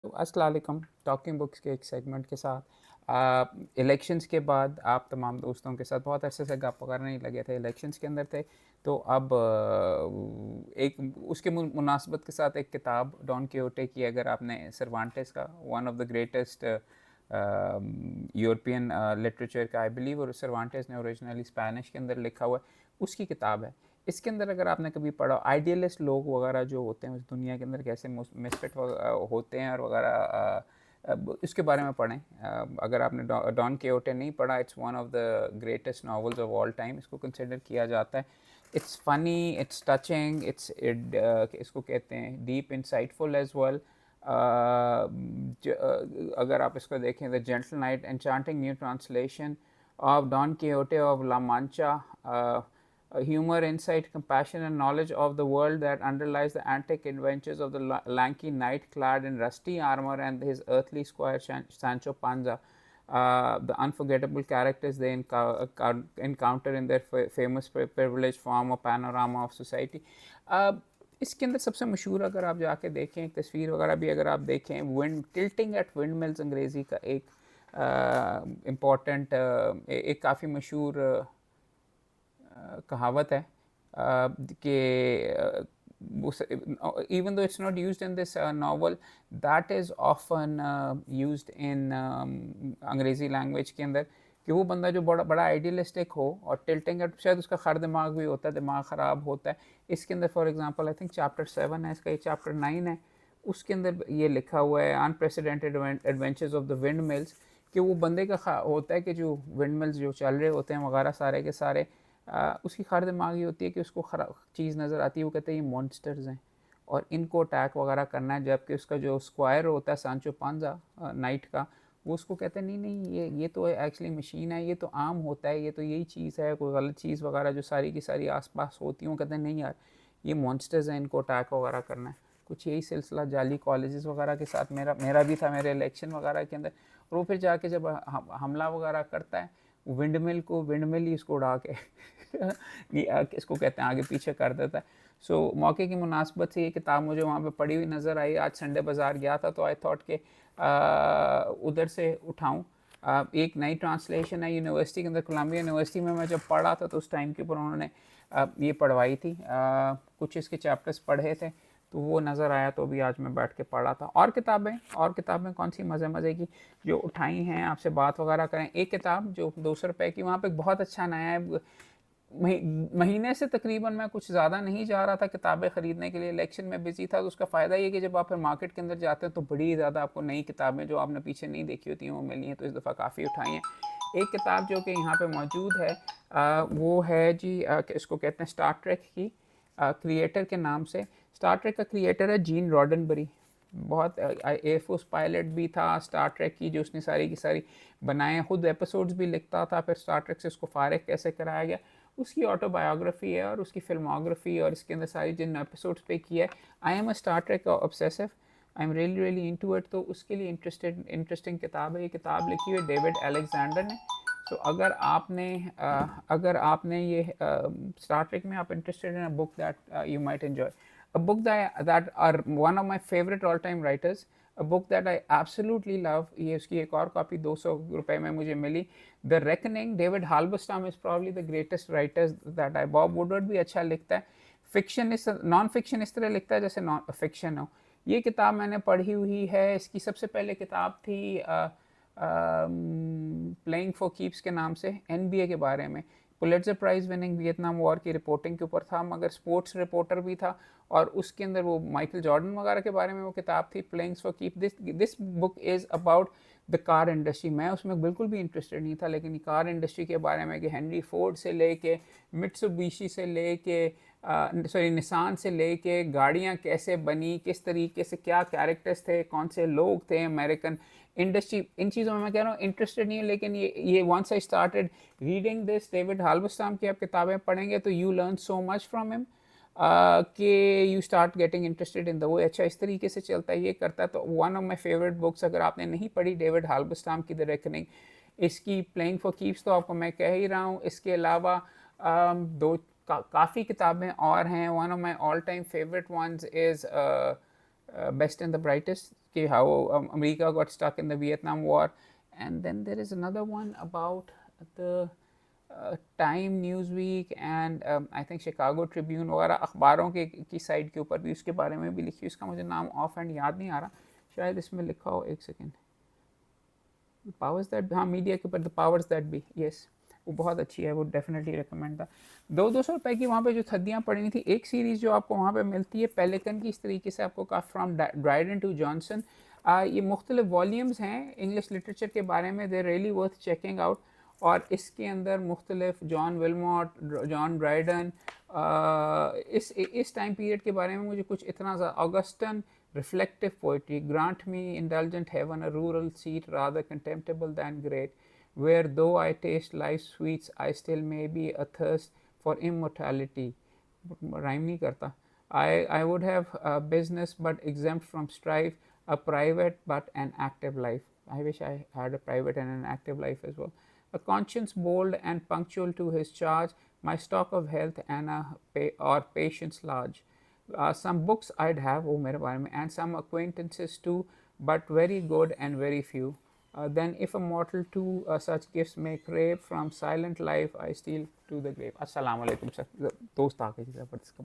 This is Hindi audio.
तो अस्सलाम वालेकुम। टॉकिंग बुक्स के एक सेगमेंट के साथ इलेक्शंस के बाद आप तमाम दोस्तों के साथ बहुत अरसे से गप वगैरह नहीं लगे थे, इलेक्शंस के अंदर थे। तो अब एक उसके मुनासबत के साथ एक किताब डॉन quijote की, अगर आपने सर्वांटेस का, one of the greatest European literature का, आई बिलीव, और सर्वांटेस ने ओरिजिनली स्पेनिश के अंदर लिखा हुआ है, उसकी किताब है। इसके अंदर अगर आपने कभी पढ़ा, आइडियलिस्ट लोग वगैरह जो होते हैं उस दुनिया के अंदर कैसे मिसफिट होते हैं और वगैरह, इसके बारे में पढ़ें। अगर आपने डॉन quijote नहीं पढ़ा, it's one of the greatest novels of all time, इसको कंसिडर किया जाता है। इट्स फनी, इट्स टचिंग, इसको कहते हैं डीप इंसाइटफुल एज वेल। अगर आप इसको देखें, the gentle night, enchanting new translation of Don Quixote of La Mancha, humor, insight, compassion, and knowledge of the world that underlies the antic adventures of the lanky knight clad in rusty armor and his earthly squire Sancho Panza. The unforgettable characters they encounter in their famous privileged form of panorama of society. इसके अंदर सबसे मशहूर, अगर आप जाके देखें, एक तस्वीर वगैरह भी अगर आप देखें, wind tilting at windmills, अंग्रेज़ी का एक इम्पॉर्टेंट, एक काफ़ी मशहूर कहावत है कि even though it's not used in this novel, that is often used in अंग्रेज़ी लैंग्वेज के अंदर, कि वो बंदा जो बड़ा बड़ा आइडियलिस्टिक हो और टिल्टिंग है, शायद उसका खर दिमाग भी होता है, दिमाग ख़राब होता है। इसके अंदर for example I think chapter 7 है इसका, ये चैप्टर 9 है, उसके अंदर ये लिखा हुआ है, unprecedented adventures of the wind mills, कि वो बंदे का होता है कि जो विंड मिल्स जो चल रहे होते हैं वगैरह सारे के सारे, उसकी खर दिमागी होती है कि उसको खराब चीज़ नज़र आती है, वो कहते हैं ये मॉन्स्टर्स हैं और इनको अटैक वगैरह करना है। जबकि उसका जो स्क्वायर होता है सांचो पांजा नाइट का, वो उसको कहते हैं नहीं नहीं, ये तो एक्चुअली मशीन है, ये तो आम होता है, ये तो यही चीज़ है, कोई गलत चीज़ वगैरह जो सारी की सारी आसपास होती हैं, वो कहते हैं नहीं यार, ये मॉन्स्टर्स हैं, इनको अटैक वगैरह करना है। कुछ यही सिलसिला जाली कॉलेजेस वगैरह के साथ मेरा भी था, मेरे इलेक्शन वगैरह के अंदर। और वो फिर जाके जब हमला वगैरह करता है, विंड मिल ही इसको उड़ा के इसको कहते हैं आगे पीछे कर देता है। सो मौके की मुनासबत से ये किताब मुझे वहाँ पे पड़ी हुई नज़र आई। आज संडे बाज़ार गया था तो आई थॉट के उधर से उठाऊँ। एक नई ट्रांसलेशन है यूनिवर्सिटी के अंदर, कोलंबिया यूनिवर्सिटी में मैं जब पढ़ा था तो उस टाइम के ऊपर उन्होंने ये पढ़वाई थी, कुछ इसके चैप्टर्स पढ़े थे, तो वो नज़र आया, तो अभी आज मैं बैठ के पढ़ा था। और किताबें कौन सी मज़े मज़े की जो उठाई हैं, आपसे बात वगैरह करें। एक किताब जो 200 रुपये की, वहाँ पे बहुत अच्छा नया है, महीने से तकरीबन मैं कुछ ज़्यादा नहीं जा रहा था किताबें ख़रीदने के लिए, इलेक्शन में बिजी था। तो उसका फ़ायदा ये कि जब आप फिर मार्केट के अंदर जाते हैं तो बड़ी ज़्यादा आपको नई किताबें जो आपने पीछे नहीं देखी होती हैं वो मिली हैं, तो इस दफ़ा काफ़ी उठाई हैं। एक किताब जो कि यहाँ पे मौजूद है, वो है जी, इसको कहते हैं स्टार ट्रेक की, क्रिएटर के नाम से। स्टार ट्रेक का क्रिएटर है जीन रॉडनबरी, बहुत एयरफोर्स पायलट भी था। स्टार ट्रेक की जो उसने सारी की सारी बनाए, खुद एपिसोड्स भी लिखता था, फिर स्टार ट्रेक से उसको फारिग कैसे कराया गया, उसकी ऑटोबायोग्राफी है, और उसकी फिल्मोग्राफी, और इसके अंदर सारी जिन एपिसोड्स पे की है। I am a Star Trek obsessive, I am really really into it, तो उसके लिए इंटरेस्टिंग किताब है। ये किताब लिखी हुई है डेविड अलेक्जेंडर ने। सो अगर आपने ये स्टार ट्रेक में आप interested in a book that you might enjoy, a book that are one of my favorite all time writers, a book that I absolutely love, ये उसकी एक और कॉपी 200 रुपए में मुझे मिली, the reckoning. David Halberstam is probably the greatest writers that I, Bob Woodward भी अच्छा लिखता है, फिक्शन इस नॉन फिक्शन इस तरह लिखता है जैसे नॉन फिक्शन हो। ये किताब मैंने पढ़ी हुई है। इसकी सबसे पहले किताब थी प्लेइंग फॉर कीप्स के नाम से, एनबीए के बारे में, Pulitzer prize winning Vietnam war की रिपोर्टिंग के ऊपर था, मगर स्पोर्ट्स रिपोर्टर भी था। और उसके अंदर वो माइकल जॉर्डन वगैरह के बारे में वो किताब थी, playing for keep. This book is about the car industry. मैं उसमें बिल्कुल भी इंटरेस्टेड नहीं था, लेकिन कार इंडस्ट्री के बारे में कि हेनरी फोर्ड से लेके मित्सुबिशी से लेके निसान से लेके गाड़ियाँ कैसे बनी, किस तरीके से, क्या कैरेक्टर्स थे, कौन से लोग थे, अमेरिकन इंडस्ट्री, इन चीज़ों में मैं कह रहा हूँ इंटरेस्टेड नहीं है। लेकिन ये once I started reading this David Halberstam की आप किताबें पढ़ेंगे तो you learn so much from him, कि you start getting interested in the वो। अच्छा इस तरीके से चलता है, ये करता है। तो one of my favourite books, अगर आपने नहीं पढ़ी डेविड हाल्बरस्टैम की, द रेकनिंग, इसकी प्लेइंग फॉर कीप्स तो आपको मैं कह ही रहा हूँ। इसके अलावा काफ़ी किताबें और हैं। One of my all time favourite ones is best and the brightest, कि how America got stuck in the Vietnam War. And then there is another one about the Time Newsweek and I think Chicago Tribune वगैरह अखबारों के की साइड के ऊपर भी उसके बारे में भी लिखी, उसका मुझे नाम ऑफ एंड याद नहीं आ रहा, शायद इसमें लिखा हो, एक सेकेंड, पावर्स दैट, हाँ मीडिया के ऊपर the powers that be, yes, वो बहुत अच्छी है, वो डेफिनेटली रिकमेंड था। 200 रुपये की वहाँ पे जो थद्दियाँ पड़ी थी, एक सीरीज़ जो आपको वहाँ पे मिलती है पेलिकन की, इस तरीके से आपको कहा फ्रॉम ड्राइडन टू जॉनसन, ये मुख्तलिफ वॉल्यूम्स हैं इंग्लिश लिटरेचर के बारे में, they really worth checking out. और इसके अंदर मुख्तलिफ जॉन विलमॉट, जॉन ड्राइडन, इस टाइम पीरियड के बारे में मुझे कुछ इतना ज़्यादा, Augustan reflective poetry, grant me indulgent heaven, a rural seat rather contemptible than great, where though I taste life's sweets, I still may be athirst for immortality. Rhyme nahi karta. I would have a business but exempt from strife, a private but an active life. I wish I had a private and an active life as well. A conscience bold and punctual to his charge, my stock of health and or patience large. Some books I'd have, oh mere bare mein, and some acquaintances too, but very good and very few. Then if a mortal too such gifts may crave, from silent life I steal to the grave. Assalamu alaikum sir, दोस्त आ गए जी,